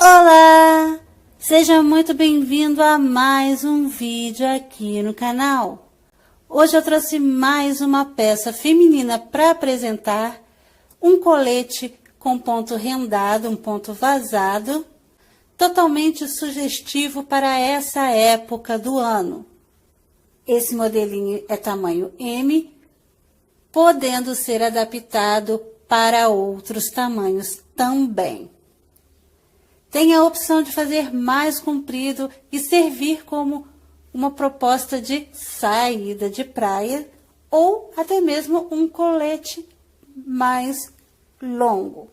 Olá! Seja muito bem-vindo a mais um vídeo aqui no canal. Hoje eu trouxe mais uma peça feminina para apresentar, um colete com ponto rendado, um ponto vazado, totalmente sugestivo para essa época do ano. Esse modelinho é tamanho M, podendo ser adaptado para outros tamanhos também. Tem a opção de fazer mais comprido e servir como uma proposta de saída de praia ou até mesmo um colete mais longo.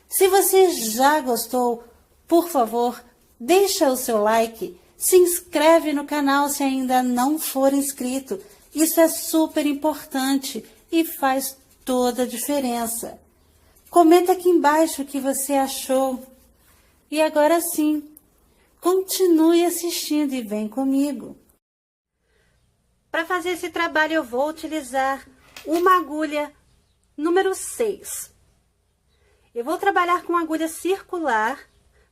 Se você já gostou, por favor, deixa o seu like, se inscreve no canal se ainda não for inscrito. Isso é super importante e faz toda a diferença. Comenta aqui embaixo o que você achou. E agora sim, continue assistindo e vem comigo. Para fazer esse trabalho eu vou utilizar uma agulha número 6. Eu vou trabalhar com agulha circular,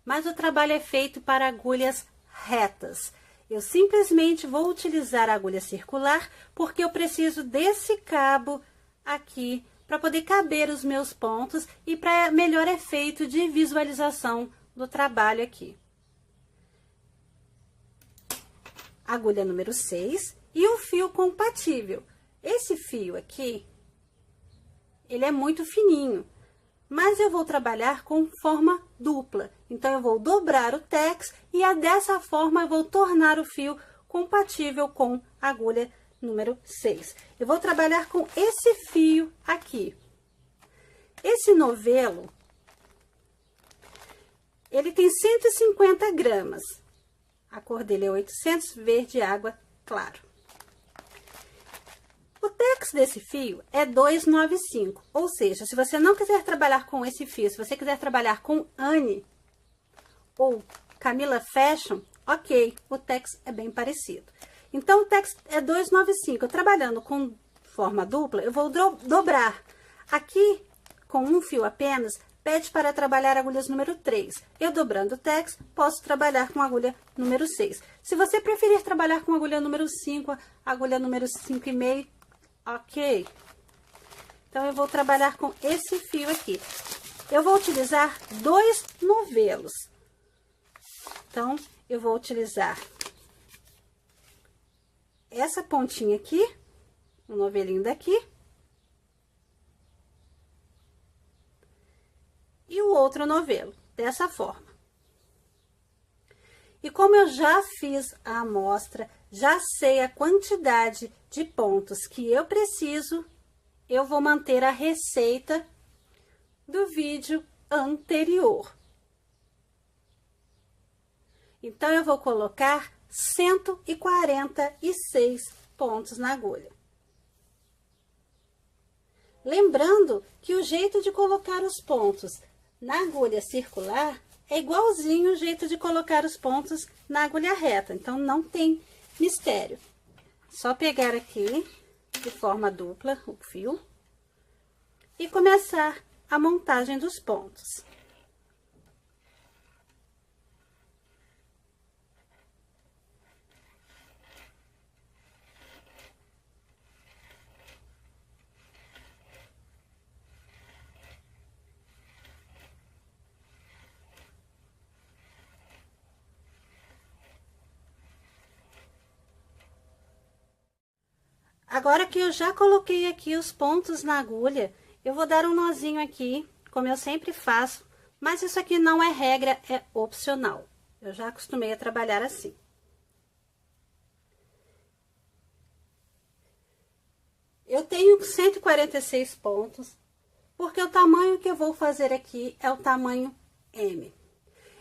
mas o trabalho é feito para agulhas retas. Eu simplesmente vou utilizar a agulha circular porque eu preciso desse cabo aqui para poder caber os meus pontos e para melhor efeito de visualização do trabalho aqui. Agulha número 6 e o fio compatível. Esse fio aqui, ele é muito fininho, mas eu vou trabalhar com forma dupla. Então, eu vou dobrar o tex e dessa forma eu vou tornar o fio compatível com a agulha número 6. Eu vou trabalhar com esse fio aqui. Esse novelo, ele tem 150 gramas. A cor dele é 800 verde água claro. O tex desse fio é 295, ou seja, se você não quiser trabalhar com esse fio, se você quiser trabalhar com Anne ou Camila Fashion, ok, o tex é bem parecido. Então, o tex é 295. Eu trabalhando com forma dupla, eu vou dobrar. Aqui, com um fio apenas, pede para trabalhar agulhas número 3. Eu dobrando o tex, posso trabalhar com agulha número 6. Se você preferir trabalhar com agulha número 5, agulha número 5,5, ok. Então, eu vou trabalhar com esse fio aqui. Eu vou utilizar 2 novelos. Então, eu vou utilizar essa pontinha aqui, o novelinho daqui. E o outro novelo, dessa forma. E como eu já fiz a amostra, já sei a quantidade de pontos que eu preciso, eu vou manter a receita do vídeo anterior. Então, eu vou colocar 146 pontos na agulha. Lembrando que o jeito de colocar os pontos na agulha circular é igualzinho o jeito de colocar os pontos na agulha reta. Então, não tem mistério. Só pegar aqui de forma dupla o fio e começar a montagem dos pontos. Agora que eu já coloquei aqui os pontos na agulha, eu vou dar um nozinho aqui, como eu sempre faço, mas isso aqui não é regra, é opcional. Eu já acostumei a trabalhar assim. Eu tenho 146 pontos, porque o tamanho que eu vou fazer aqui é o tamanho M.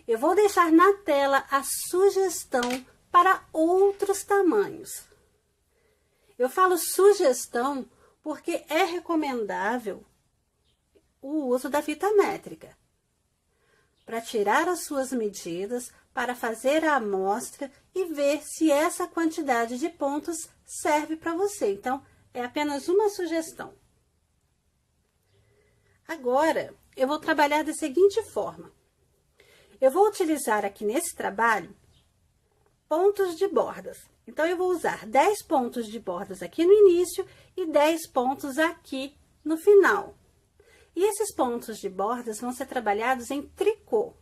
Eu vou deixar na tela a sugestão para outros tamanhos. Eu falo sugestão porque é recomendável o uso da fita métrica para tirar as suas medidas, para fazer a amostra e ver se essa quantidade de pontos serve para você. Então, é apenas uma sugestão. Agora, eu vou trabalhar da seguinte forma. Eu vou utilizar aqui nesse trabalho pontos de bordas. Então, eu vou usar 10 pontos de bordas aqui no início e 10 pontos aqui no final. E esses pontos de bordas vão ser trabalhados em tricô.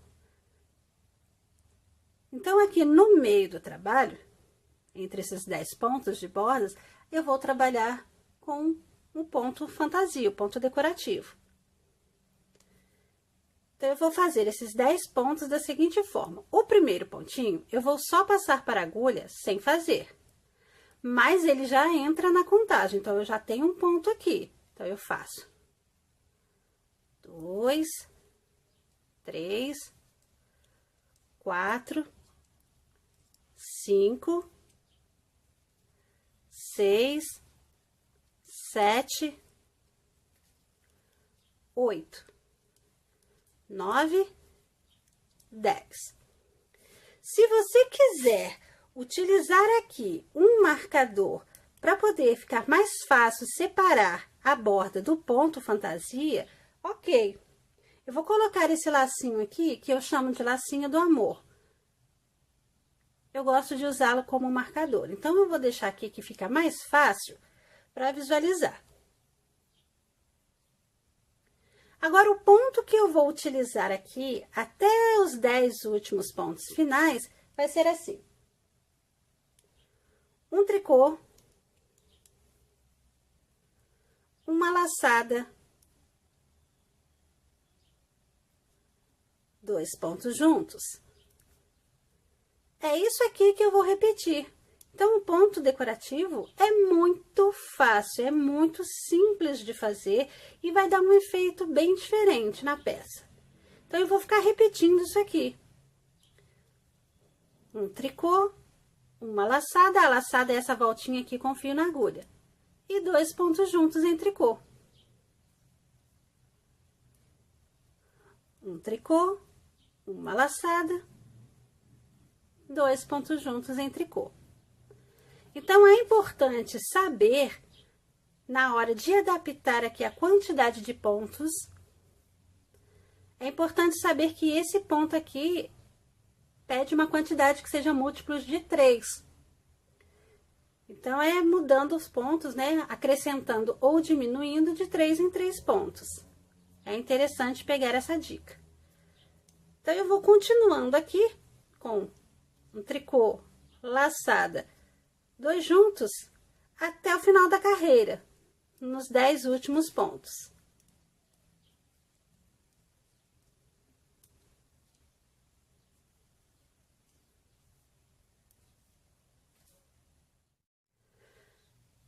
Então, aqui no meio do trabalho, entre esses 10 pontos de bordas, eu vou trabalhar com um ponto fantasia, o ponto decorativo. Então, eu vou fazer esses 10 pontos da seguinte forma. O primeiro pontinho, eu vou só passar para a agulha sem fazer. Mas ele já entra na contagem, então, eu já tenho um ponto aqui. Então, eu faço 2, 3, 4, 5, 6, 7, 8, 9, 10. Se você quiser utilizar aqui um marcador para poder ficar mais fácil separar a borda do ponto fantasia, ok. Eu vou colocar esse lacinho aqui, que eu chamo de lacinho do amor. Eu gosto de usá-lo como marcador. Então, eu vou deixar aqui que fica mais fácil para visualizar. Agora, o ponto que eu vou utilizar aqui, até os 10 últimos pontos finais, vai ser assim. Um tricô, uma laçada, 2 pontos juntos. É isso aqui que eu vou repetir. Então, o ponto decorativo é muito fácil, é muito simples de fazer e vai dar um efeito bem diferente na peça. Então, eu vou ficar repetindo isso aqui. Um tricô, uma laçada, a laçada é essa voltinha aqui com fio na agulha. E 2 pontos juntos em tricô. Um tricô, uma laçada, 2 pontos juntos em tricô. Então, é importante saber, na hora de adaptar aqui a quantidade de pontos, é importante saber que esse ponto aqui pede uma quantidade que seja múltiplos de 3. Então, é mudando os pontos, né? Acrescentando ou diminuindo de 3 em 3 pontos. É interessante pegar essa dica. Então, eu vou continuando aqui com um tricô, laçada, 2 juntos, até o final da carreira, nos 10 últimos pontos.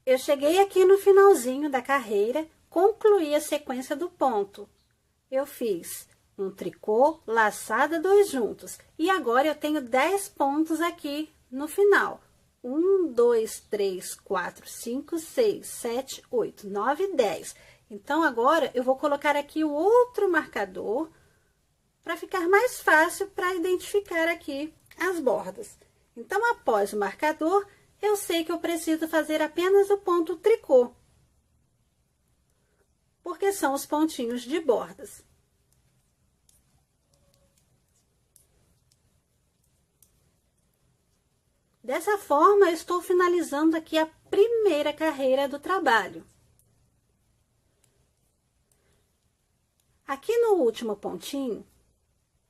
Eu cheguei aqui no finalzinho da carreira, concluí a sequência do ponto. Eu fiz um tricô, laçada, 2 juntos. E agora, eu tenho 10 pontos aqui no final. 1, 2, 3, 4, 5, 6, 7, 8, 9, 10. Então, agora, eu vou colocar aqui o outro marcador para ficar mais fácil para identificar aqui as bordas. Então, após o marcador, eu sei que eu preciso fazer apenas o ponto tricô, porque são os pontinhos de bordas. Dessa forma, eu estou finalizando aqui a primeira carreira do trabalho. Aqui no último pontinho,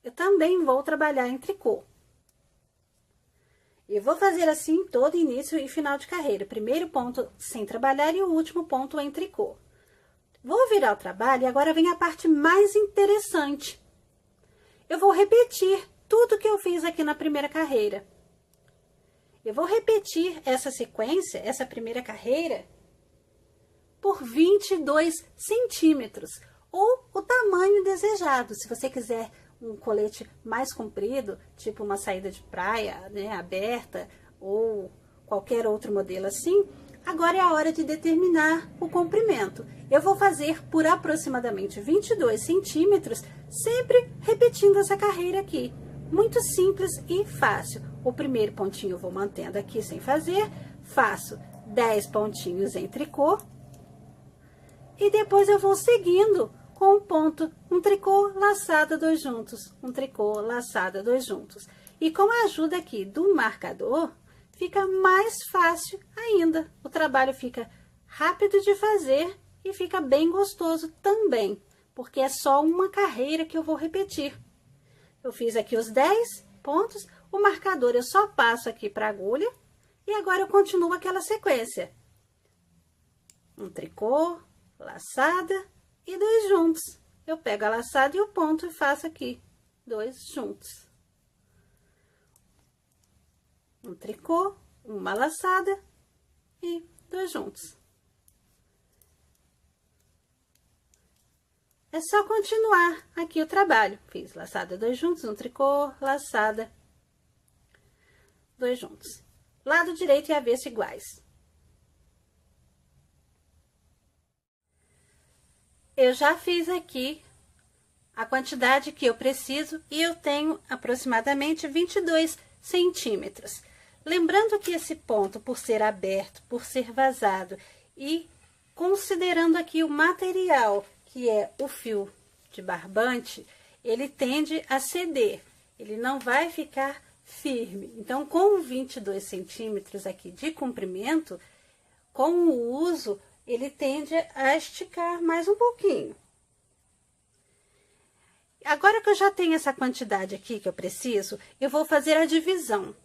eu também vou trabalhar em tricô. Eu vou fazer assim todo início e final de carreira. Primeiro ponto sem trabalhar e o último ponto em tricô. Vou virar o trabalho e agora vem a parte mais interessante. Eu vou repetir tudo que eu fiz aqui na primeira carreira. Eu vou repetir essa sequência, essa primeira carreira, por 22 centímetros, ou o tamanho desejado. Se você quiser um colete mais comprido, tipo uma saída de praia, né, aberta, ou qualquer outro modelo assim, agora é a hora de determinar o comprimento. Eu vou fazer por aproximadamente 22 centímetros, sempre repetindo essa carreira aqui. Muito simples e fácil. O primeiro pontinho eu vou mantendo aqui sem fazer, faço 10 pontinhos em tricô, e depois eu vou seguindo com um ponto, um tricô, laçada, 2 juntos, um tricô, laçada, 2 juntos. E com a ajuda aqui do marcador, fica mais fácil ainda. O trabalho fica rápido de fazer e fica bem gostoso também, porque é só uma carreira que eu vou repetir. Eu fiz aqui os 10 pontos, o marcador eu só passo aqui para a agulha e agora eu continuo aquela sequência. Um tricô, laçada e 2 juntos. Eu pego a laçada e o ponto e faço aqui 2 juntos. Um tricô, uma laçada e 2 juntos. É só continuar aqui o trabalho. Fiz laçada, 2 juntos, um tricô, laçada, 2 juntos. Lado direito e avesso iguais. Eu já fiz aqui a quantidade que eu preciso e eu tenho aproximadamente 22 centímetros. Lembrando que esse ponto, por ser aberto, por ser vazado e considerando aqui o material, que é o fio de barbante, ele tende a ceder, ele não vai ficar firme. Então, com 22 centímetros aqui de comprimento, com o uso, ele tende a esticar mais um pouquinho. Agora que eu já tenho essa quantidade aqui que eu preciso, eu vou fazer a divisão.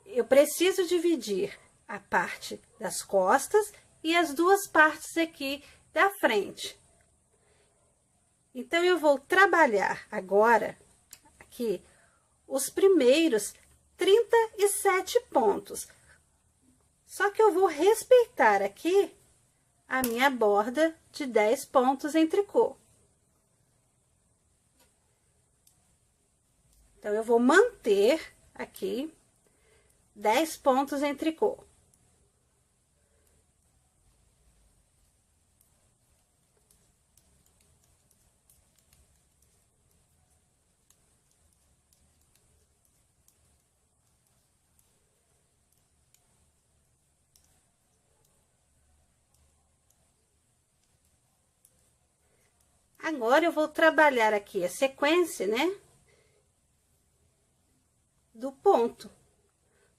Eu preciso dividir a parte das costas e as 2 partes aqui da frente. Então, eu vou trabalhar agora aqui os primeiros 37 pontos. Só que eu vou respeitar aqui a minha borda de 10 pontos em tricô. Então, eu vou manter aqui 10 pontos em tricô. Agora, eu vou trabalhar aqui a sequência, né? Do ponto.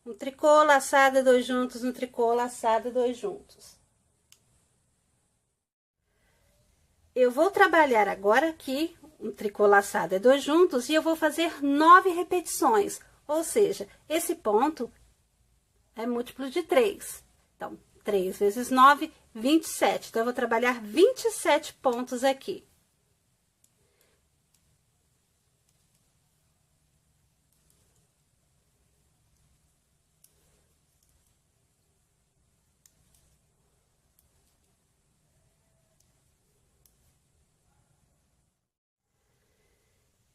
Um tricô, laçada, 2 juntos, um tricô, laçada, 2 juntos. Eu vou trabalhar agora aqui, um tricô, laçada, 2 juntos, e eu vou fazer 9 repetições. Ou seja, esse ponto é múltiplo de 3. Então, 3 vezes 9, 27. Então, eu vou trabalhar 27 pontos aqui.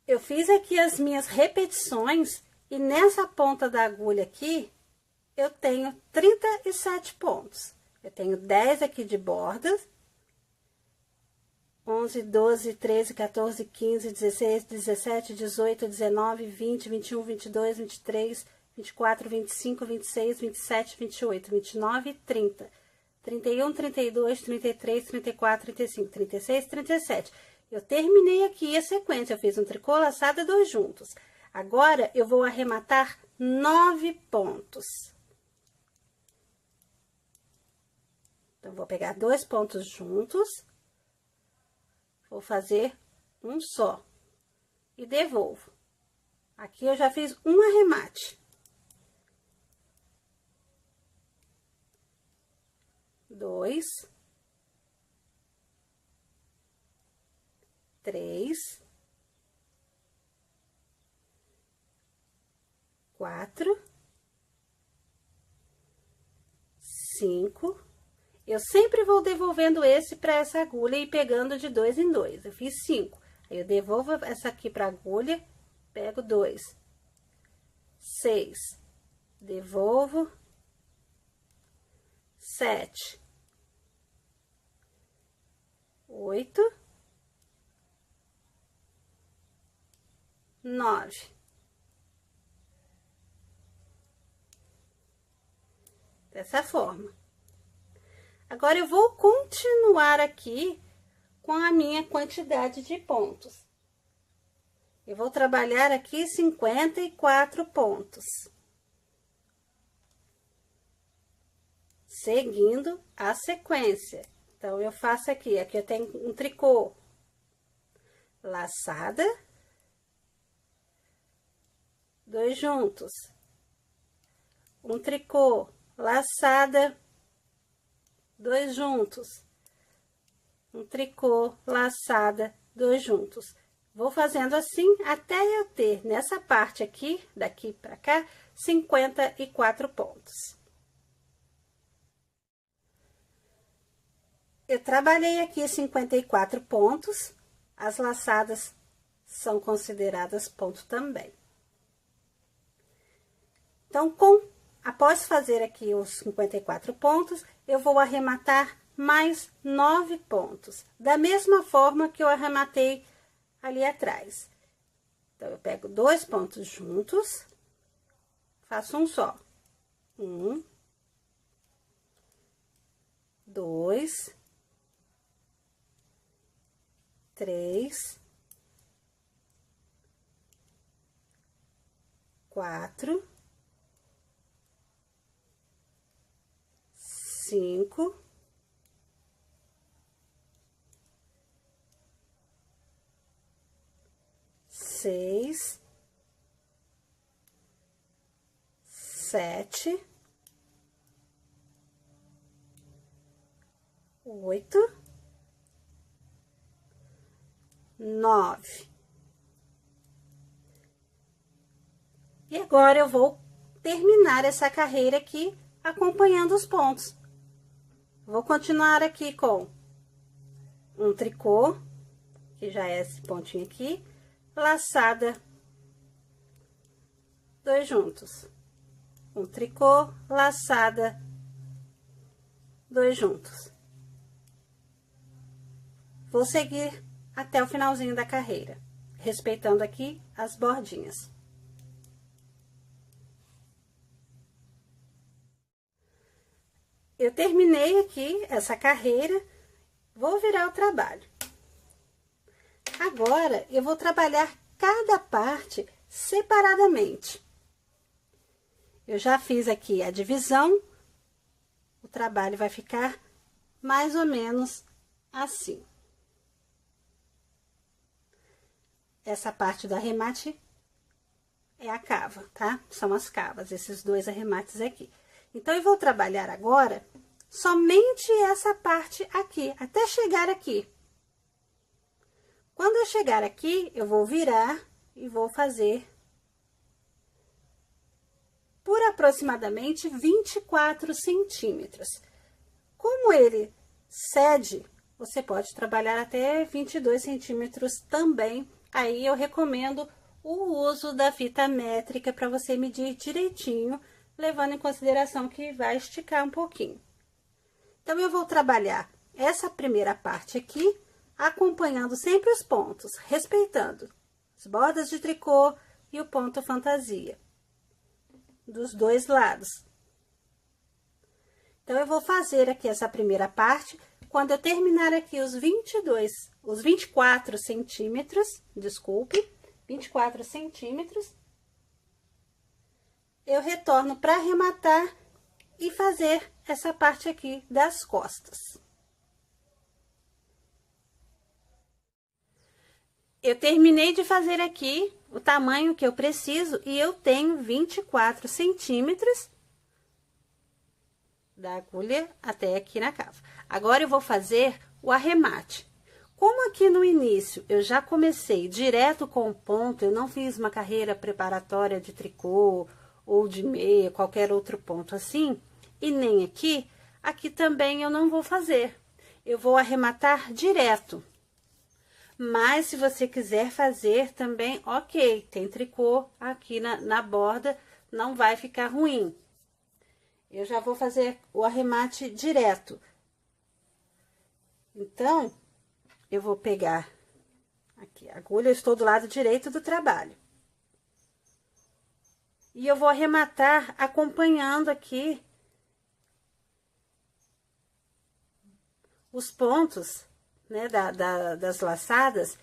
Eu fiz aqui as minhas repetições e nessa ponta da agulha aqui, eu tenho 37 pontos. Eu tenho 10 aqui de bordas, 11, 12, 13, 14, 15, 16, 17, 18, 19, 20, 21, 22, 23, 24, 25, 26, 27, 28, 29, 30, 31, 32, 33, 34, 35, 36, 37. Eu terminei aqui a sequência, eu fiz um tricô, laçada, 2 juntos. Agora, eu vou arrematar 9 pontos. Então, vou pegar 2 pontos juntos, vou fazer um só e devolvo. Aqui eu já fiz um arremate. 2, 3, 4, 5. Eu sempre vou devolvendo esse para essa agulha e pegando de 2 em 2. Eu fiz 5. Aí, eu devolvo essa aqui para agulha, pego 2. 6. Devolvo. 7. 8. 9. Dessa forma. Agora, eu vou continuar aqui com a minha quantidade de pontos. Eu vou trabalhar aqui 54 pontos. Seguindo a sequência. Então, eu faço aqui eu tenho um tricô, laçada, 2 juntos, um tricô, laçada, 2 juntos, um tricô, laçada, 2 juntos. Vou fazendo assim até eu ter nessa parte aqui, daqui pra cá, 54 pontos. Eu trabalhei aqui 54 pontos, as laçadas são consideradas ponto também. Então, após fazer aqui os 54 pontos, eu vou arrematar mais 9 pontos, da mesma forma que eu arrematei ali atrás. Então, eu pego 2 pontos juntos, faço um só. 1, 2, 3, 4, 5, 6, 7, 8, 9. E agora eu vou terminar essa carreira aqui acompanhando os pontos. Vou continuar aqui com um tricô, que já é esse pontinho aqui, laçada, 2 juntos, um tricô, laçada, 2 juntos. Vou seguir até o finalzinho da carreira, respeitando aqui as bordinhas. Eu terminei aqui essa carreira, vou virar o trabalho. Agora, eu vou trabalhar cada parte separadamente. Eu já fiz aqui a divisão, o trabalho vai ficar mais ou menos assim. Essa parte do arremate é a cava, tá? São as cavas, esses 2 arremates aqui. Então, eu vou trabalhar agora somente essa parte aqui, até chegar aqui. Quando eu chegar aqui, eu vou virar e vou fazer por aproximadamente 24 centímetros. Como ele cede, você pode trabalhar até 22 centímetros também. Aí, eu recomendo o uso da fita métrica para você medir direitinho, levando em consideração que vai esticar um pouquinho. Então, eu vou trabalhar essa primeira parte aqui, acompanhando sempre os pontos, respeitando as bordas de tricô e o ponto fantasia, dos 2 lados. Então, eu vou fazer aqui essa primeira parte, quando eu terminar aqui os 24 centímetros, desculpe, 24 centímetros, eu retorno para arrematar e fazer essa parte aqui das costas. Eu terminei de fazer aqui o tamanho que eu preciso e eu tenho 24 centímetros da agulha até aqui na cava. Agora, eu vou fazer o arremate. Como aqui no início eu já comecei direto com o ponto, eu não fiz uma carreira preparatória de tricô ou de meia, qualquer outro ponto assim, e nem aqui, aqui também eu não vou fazer. Eu vou arrematar direto. Mas, se você quiser fazer também, ok, tem tricô aqui na borda, não vai ficar ruim. Eu já vou fazer o arremate direto. Então, eu vou pegar aqui a agulha, eu estou do lado direito do trabalho. E eu vou arrematar acompanhando aqui os pontos né, das laçadas.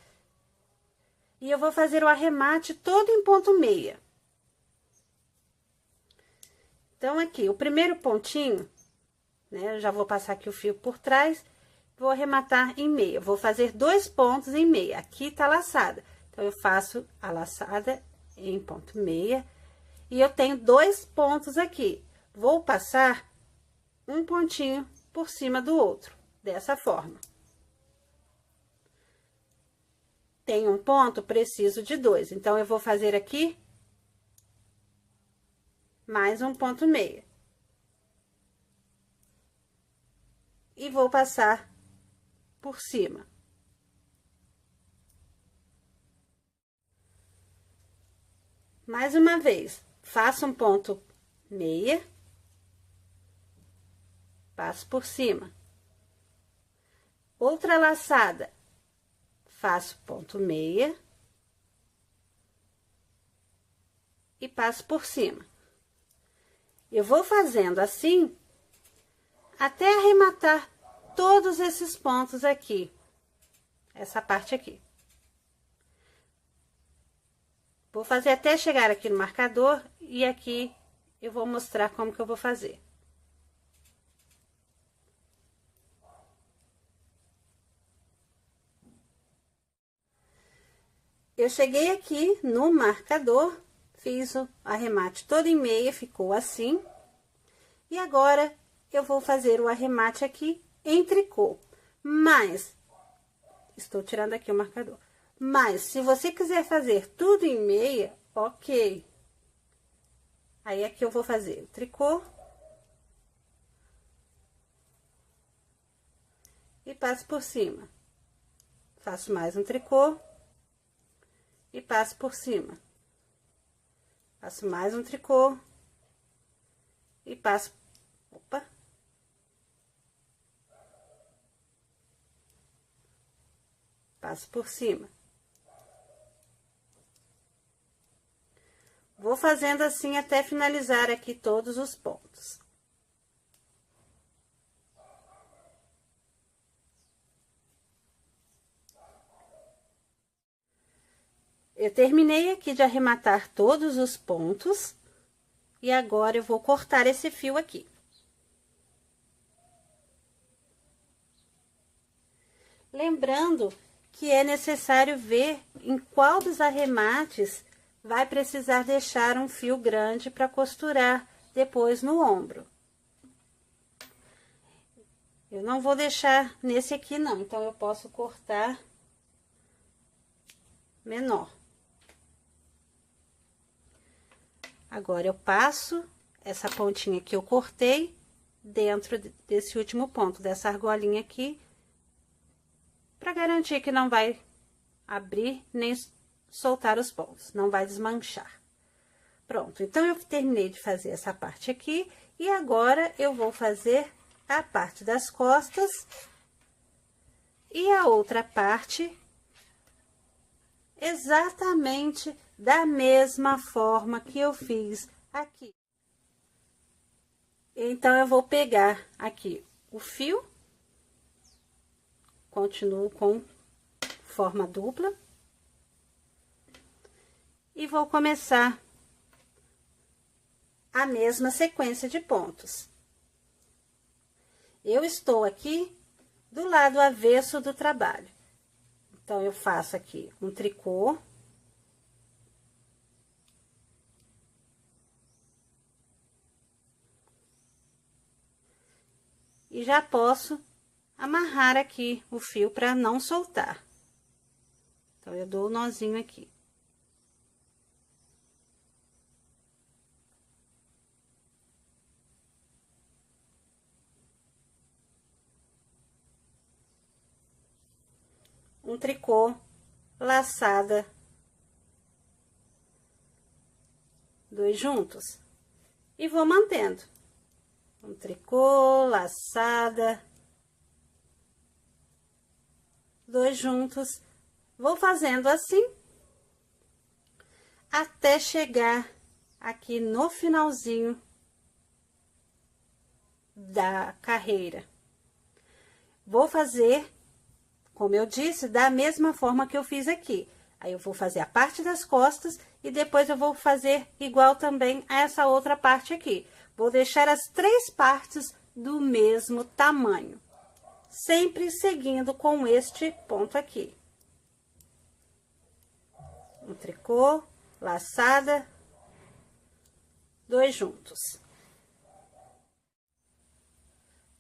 E eu vou fazer o arremate todo em ponto meia. Então, aqui, o primeiro pontinho, né, eu já vou passar aqui o fio por trás, vou arrematar em meia. Vou fazer 2 pontos em meia. Aqui tá laçada. Então, eu faço a laçada em ponto meia. E eu tenho 2 pontos aqui. Vou passar um pontinho por cima do outro, dessa forma. Tem um ponto, preciso de 2. Então, eu vou fazer aqui mais um ponto meia. E vou passar por cima. Mais uma vez, faço um ponto meia, passo por cima. Outra laçada, faço ponto meia e passo por cima. Eu vou fazendo assim até arrematar todos esses pontos aqui, essa parte aqui. Vou fazer até chegar aqui no marcador e aqui eu vou mostrar como que eu vou fazer. Eu cheguei aqui no marcador, fiz o arremate todo em meia, ficou assim. E agora, eu vou fazer o arremate aqui em tricô. Mas, estou tirando aqui o marcador. Mas, se você quiser fazer tudo em meia, ok. Aí, aqui eu vou fazer o tricô. E passo por cima. Faço mais um tricô. E passo por cima. Faço mais um tricô. E passo... Opa! Passo por cima. Vou fazendo assim até finalizar aqui todos os pontos. Eu terminei aqui de arrematar todos os pontos. E agora, eu vou cortar esse fio aqui. Lembrando que é necessário ver em qual dos arremates vai precisar deixar um fio grande para costurar depois no ombro. Eu não vou deixar nesse aqui, não, então eu posso cortar menor. Agora, eu passo essa pontinha que eu cortei dentro desse último ponto, dessa argolinha aqui, para garantir que não vai abrir nem soltar os pontos, não vai desmanchar. Pronto, então, eu terminei de fazer essa parte aqui, e agora eu vou fazer a parte das costas e a outra parte exatamente da mesma forma que eu fiz aqui. Então, eu vou pegar aqui o fio, continuo com forma dupla, e vou começar a mesma sequência de pontos. Eu estou aqui do lado avesso do trabalho. Então, eu faço aqui um tricô. E já posso amarrar aqui o fio para não soltar. Então, eu dou o nozinho aqui. Um tricô, laçada, 2 juntos. E vou mantendo. Um tricô, laçada, 2 juntos. Vou fazendo assim, até chegar aqui no finalzinho da carreira. Vou fazer Como eu disse, da mesma forma que eu fiz aqui. Aí eu vou fazer a parte das costas e depois eu vou fazer igual também a essa outra parte aqui. Vou deixar as 3 partes do mesmo tamanho, sempre seguindo com este ponto aqui. Um tricô, laçada, 2 juntos.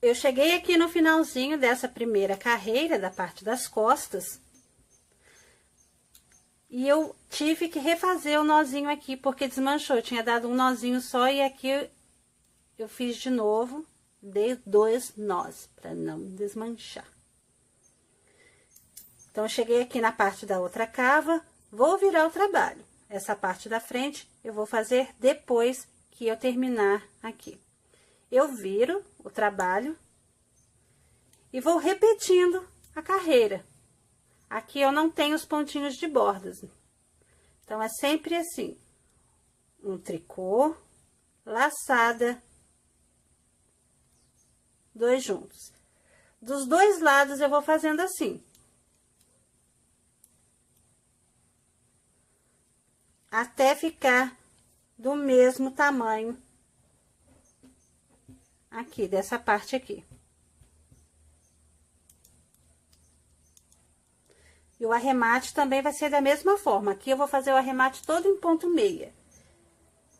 Eu cheguei aqui no finalzinho dessa primeira carreira, da parte das costas, e eu tive que refazer o nozinho aqui, porque desmanchou. Eu tinha dado um nozinho só e aqui eu fiz de novo, dei 2 nós, para não desmanchar. Então, eu cheguei aqui na parte da outra cava, vou virar o trabalho. Essa parte da frente eu vou fazer depois que eu terminar aqui. Eu viro o trabalho e vou repetindo a carreira. Aqui eu não tenho os pontinhos de bordas. Então, é sempre assim. Um tricô, laçada, 2 juntos. Dos 2 lados eu vou fazendo assim. Até ficar do mesmo tamanho aqui, dessa parte aqui. E o arremate também vai ser da mesma forma. Aqui eu vou fazer o arremate todo em ponto meia.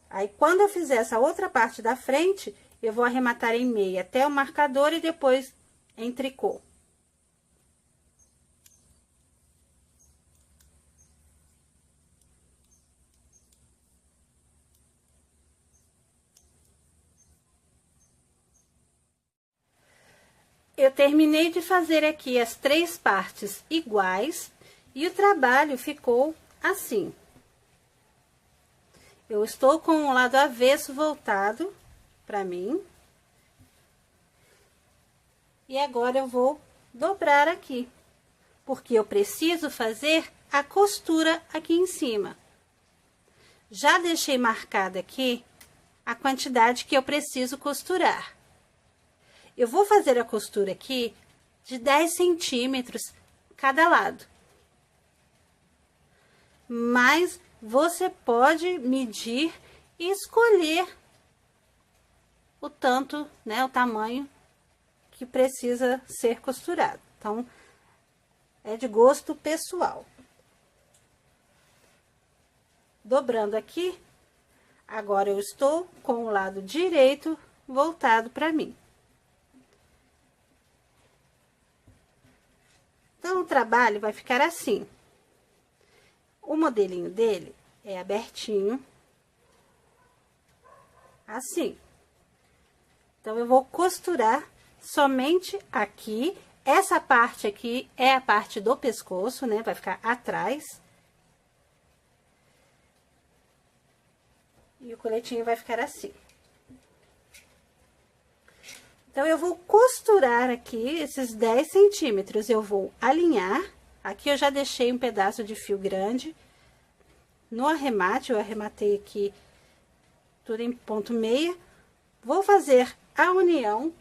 Aí, quando eu fizer essa outra parte da frente, eu vou arrematar em meia até o marcador e depois em tricô. Eu terminei de fazer aqui as 3 partes iguais e o trabalho ficou assim. Eu estou com o lado avesso voltado para mim. E agora eu vou dobrar aqui, porque eu preciso fazer a costura aqui em cima. Já deixei marcada aqui a quantidade que eu preciso costurar. Eu vou fazer a costura aqui de 10 centímetros cada lado. Mas você pode medir e escolher o tanto, né, o tamanho que precisa ser costurado. Então, é de gosto pessoal. Dobrando aqui, agora eu estou com o lado direito voltado para mim. Então, o trabalho vai ficar assim. O modelinho dele é abertinho, assim. Então, eu vou costurar somente aqui. Essa parte aqui é a parte do pescoço, né? Vai ficar atrás. E o coletinho vai ficar assim. Então, eu vou costurar aqui esses 10 centímetros. Eu vou alinhar. Aqui eu já deixei um pedaço de fio grande. No arremate, eu arrematei aqui tudo em ponto meia. Vou fazer a união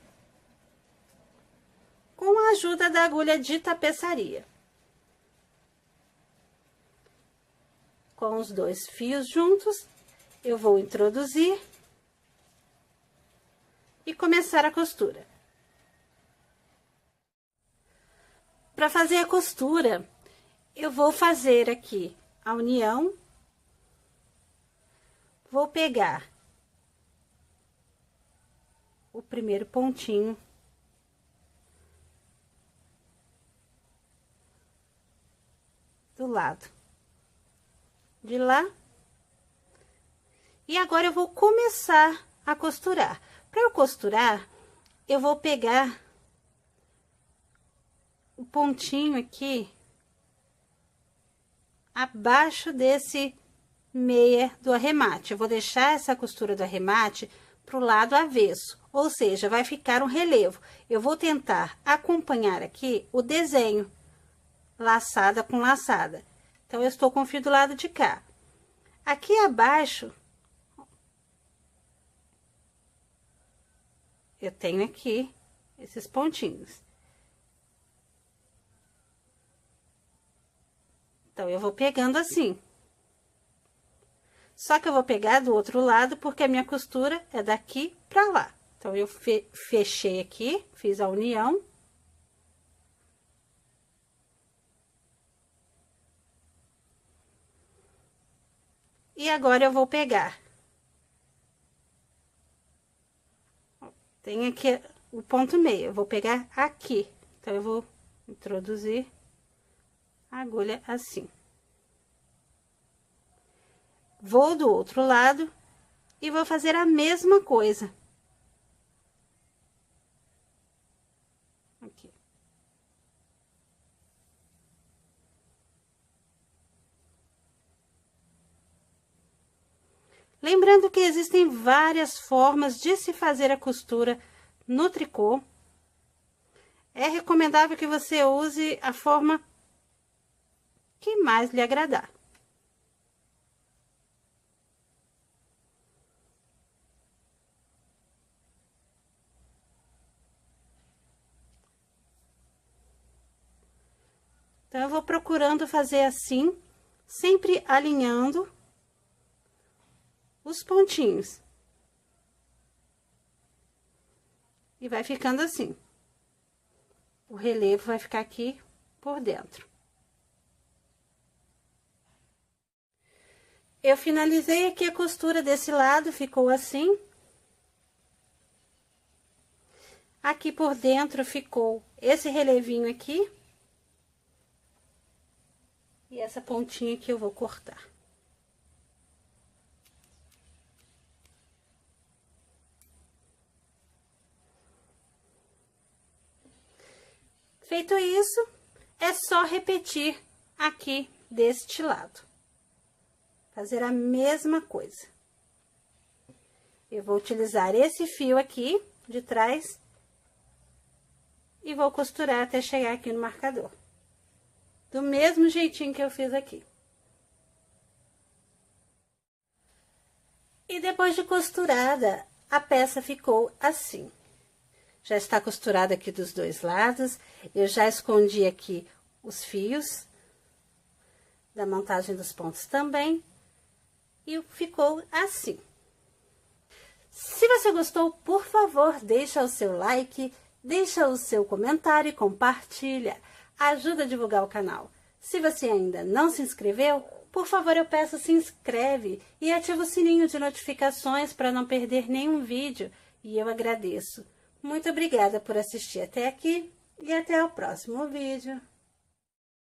com a ajuda da agulha de tapeçaria. Com os 2 fios juntos, eu vou introduzir e começar a costura. Para fazer a costura, eu vou fazer aqui a união, vou pegar o primeiro pontinho do lado de lá, e agora eu vou começar a costurar. Para eu costurar, eu vou pegar o pontinho aqui abaixo desse meia do arremate. Eu vou deixar essa costura do arremate pro lado avesso, ou seja, vai ficar um relevo. Eu vou tentar acompanhar aqui o desenho, laçada com laçada. Então, eu estou com o fio do lado de cá. Aqui abaixo, eu tenho aqui esses pontinhos. Então, eu vou pegando assim. Só que eu vou pegar do outro lado, porque a minha costura é daqui pra lá. Então, eu fechei aqui, fiz a união. E agora eu vou pegar. Tem aqui o ponto meio, eu vou pegar aqui. Então, eu vou introduzir a agulha assim. Vou do outro lado e vou fazer a mesma coisa. Aqui. Lembrando que existem várias formas de se fazer a costura no tricô. É recomendável que você use a forma que mais lhe agradar. Então, eu vou procurando fazer assim, sempre alinhando os pontinhos. E vai ficando assim. O relevo vai ficar aqui por dentro. Eu finalizei aqui a costura desse lado, ficou assim. Aqui por dentro ficou esse relevinho aqui. E essa pontinha que eu vou cortar. Feito isso, é só repetir aqui deste lado. Fazer a mesma coisa. Eu vou utilizar esse fio aqui de trás e vou costurar até chegar aqui no marcador. Do mesmo jeitinho que eu fiz aqui. E depois de costurada, a peça ficou assim. Já está costurada aqui dos dois lados. Eu já escondi aqui os fios da montagem dos pontos também. E ficou assim. Se você gostou, por favor, deixa o seu like, deixa o seu comentário e compartilha. Ajuda a divulgar o canal. Se você ainda não se inscreveu, por favor, eu peço, se inscreve e ativa o sininho de notificações para não perder nenhum vídeo. E eu agradeço. Muito obrigada por assistir até aqui e até o próximo vídeo.